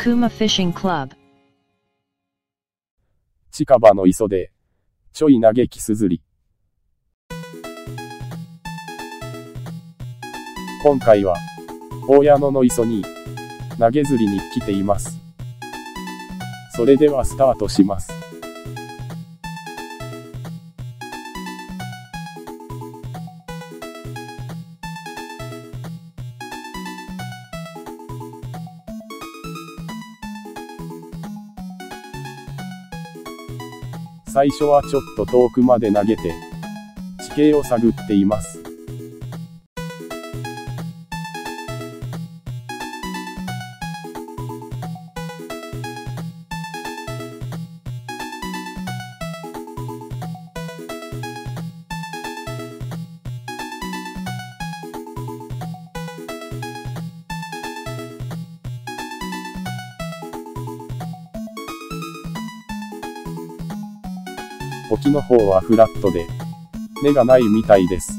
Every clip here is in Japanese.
Kuma Fishing Club 近場の磯で、ちょい投げキス釣り。今回は、大矢野の磯に、投げ釣りに来ています。それではスタートします。最初はちょっと遠くまで投げて、地形を探っています。沖の方はフラットで、根がないみたいです。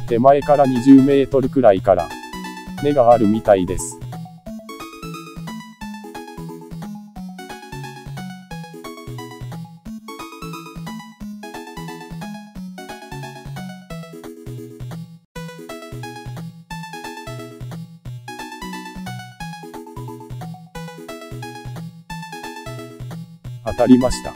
手前から20メートルくらいから、根があるみたいです。当たりました。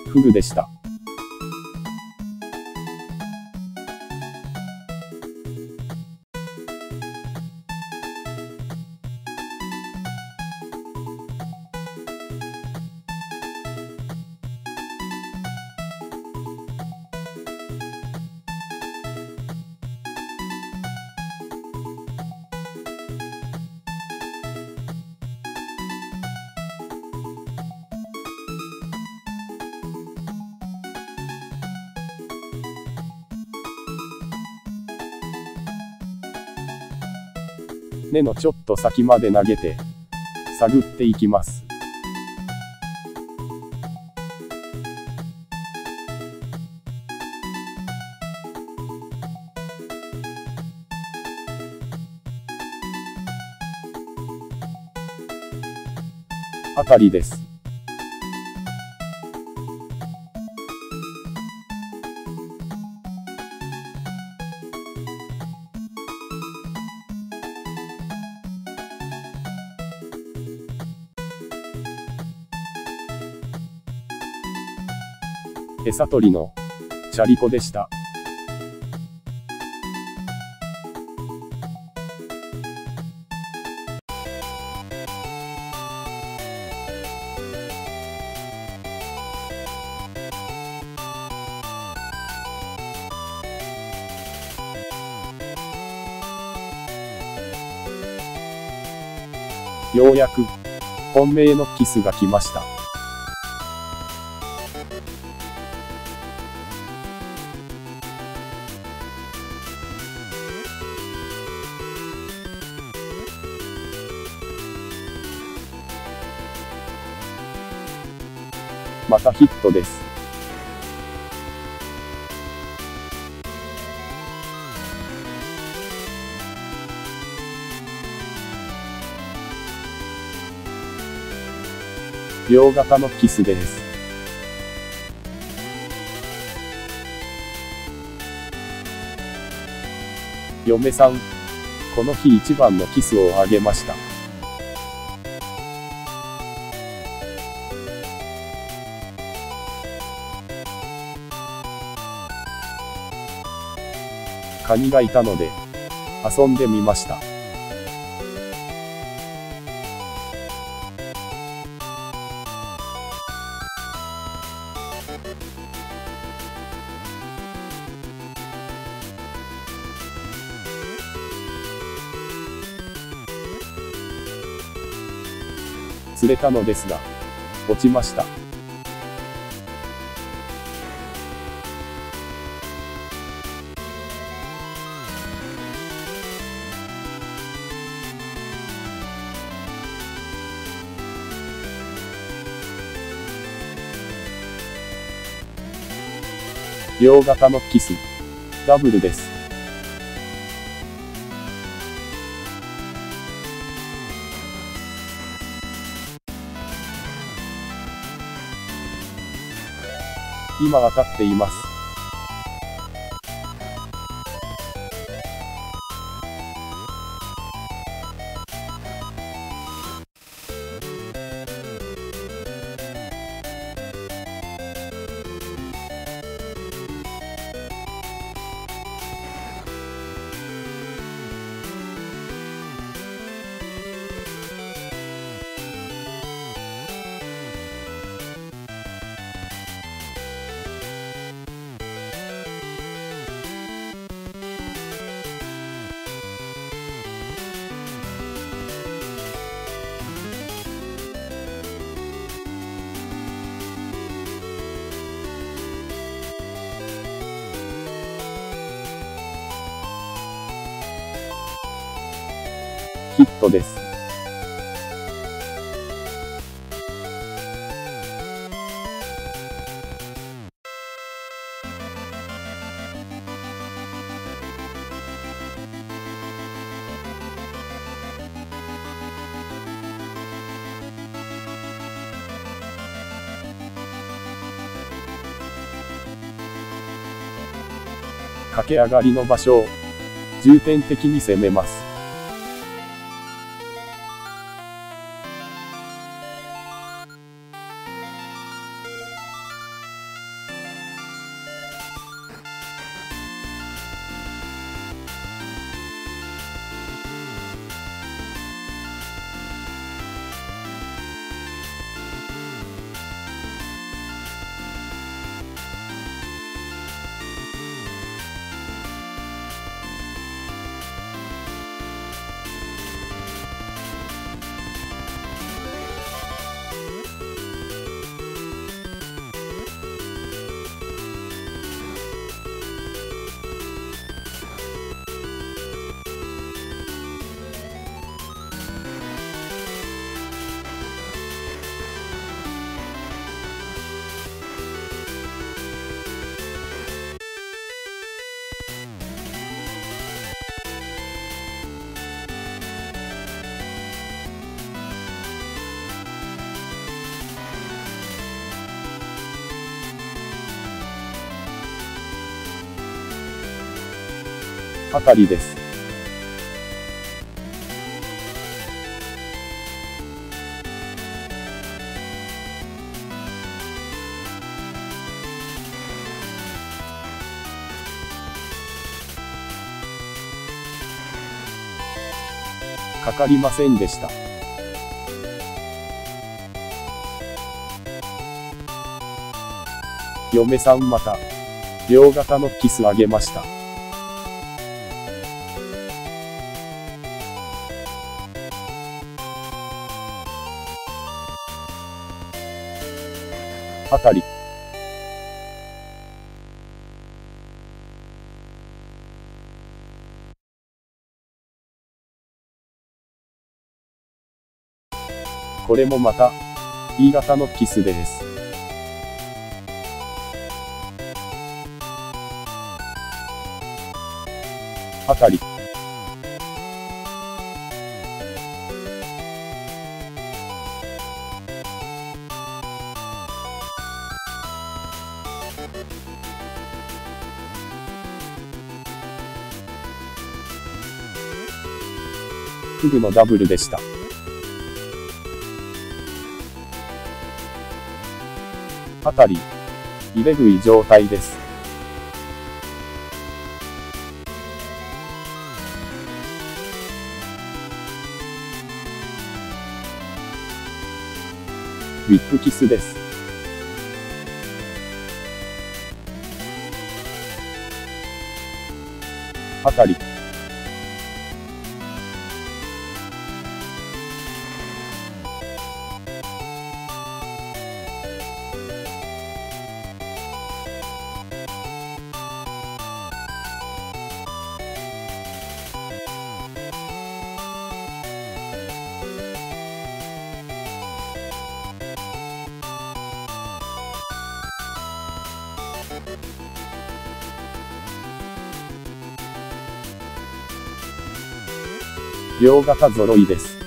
フグでした。根のちょっと先まで投げて、探っていきます。当たりです。餌取りのチャリコでした。ようやく本命のキスが来ました。またヒットです。両型のキスです。嫁さん、この日一番のキスをあげました。カニがいたので、遊んでみました。釣れたのですが、落ちました。両型のキス、ダブルです。今当たっています。ヒットです。駆け上がりの場所を重点的に攻めます。当たりです。かかりませんでした。嫁さんまた、両型のキスあげました。当たり。これもまた、E 型のキスです。当たり。フグのダブルでした。当たり。入れ食い状態です。ウィップキスです。当たり。両型揃いです。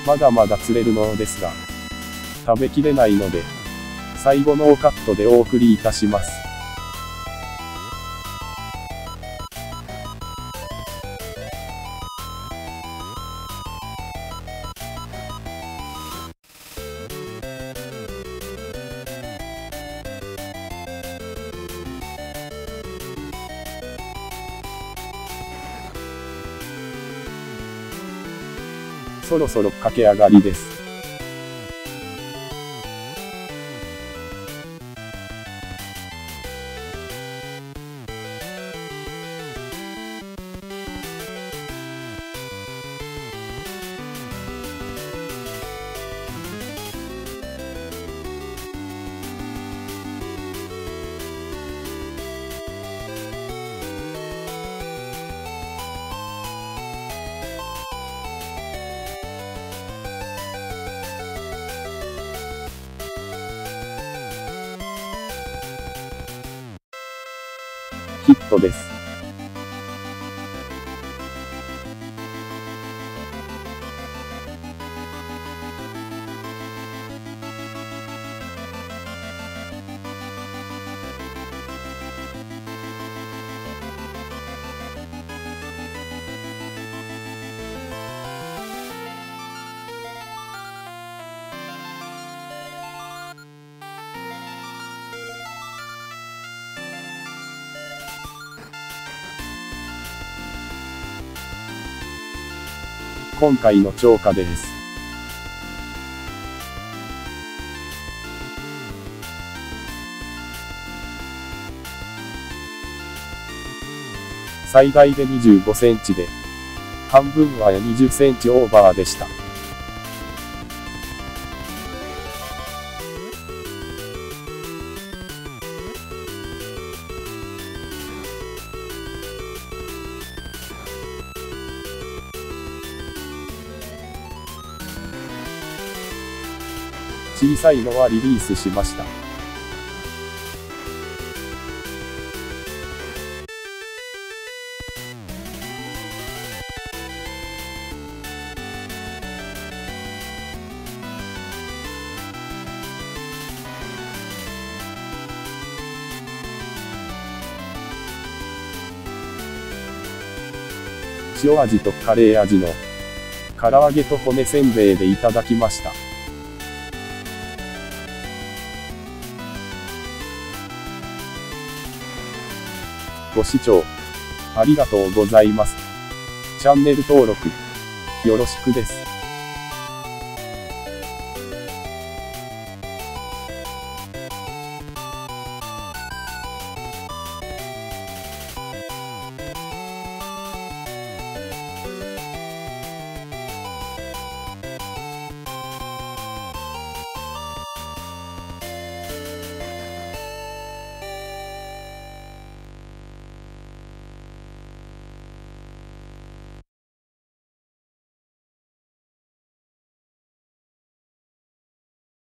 まだまだ釣れるのですが、食べきれないので、最後ノーカットでお送りいたします。そろそろ駆け上がりです。ヒットです。今回の釣果です。最大で25センチで、半分は20センチオーバーでした。小さいのはリリースしました。塩味とカレー味の唐揚げと骨せんべいでいただきました。ご視聴ありがとうございます。チャンネル登録よろしくです。